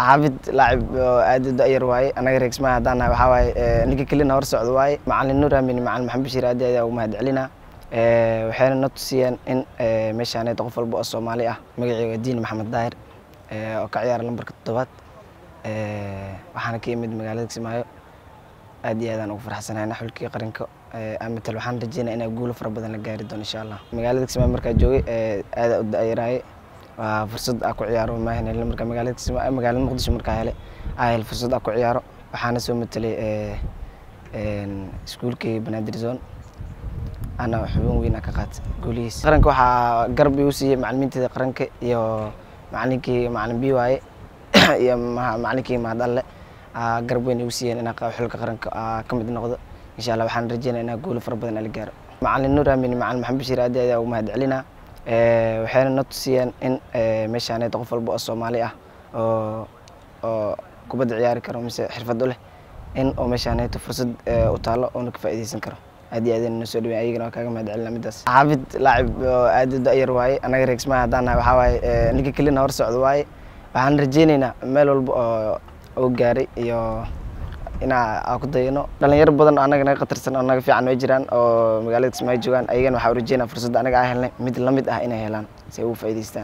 عابد لاعب aad u da'yar waaye anaga reegsma hadaan waxa waaye ninka kalina hor socdo waaye macallin Nuur Aamin macallin Maxamed Bashiir aad ugu mahadcelina waxayna na tusiyeen in meeshaan ay qof walba oo Soomaali ah magaciisa Diin Maxamed Daahir oo ka ciyaar lambarka 7 waxaana ka yimid magaalada Kismaayo aad iyo aad aan ugu faraxsanahay xulkii qaranka amatal waxaan rajeynayaa inay guulo fara badan la gaari doono insha Allah magaalada Kismaayo markaa joogay aad u da'yaraay fursad aan ku ciyaaro ma ahayn marka magaalada Kismaayo magaalada Muqdisho markaa helay ay fursad aan ku ciyaaro waxaana soo matalay iskuulkii Banaadir Zone ana xubin weyn ka qaatay guulihiis qaranka waxa garab uu siiyay macallimiinta qaranka iyo macallin biiwaaye iyo macallinkii mahadalle garab weyn uu siiyay in xulka qaranka ka mid noqdo insha Allah waxaan rajeynayaa in guulo fara badan la gaaro macallin Nuur Aamin macallin Maxamed Bashiir aad ugu mahadcelina waxayna na tusiyeen in meeshaan ay qof walba oo Soomaali ah oo kubadda ciyaari karo mise xirfad u leh in oo meeshaan ay fursad u taalo oo ka faa'iideysan karo aad iyo aad aan soo dhaweeyay ayagana kaga mahadcelina midaas Caabid لاعب aad u da'yar waaye anaga reegsma hadaan waxa waaye ninka kalina hor socdo waaye waxaan rajeynaynaa meel walba oo gaaray iyo ina ku dayno dhalinyaro badan anaga naga qatarsan anaga fiican way jiraan oo magaalada Kismaayo joogan ayagana waxa u rajeynaa fursad anaga aan helnay mid la mid ah inay helaan si ay u faa'iideystaan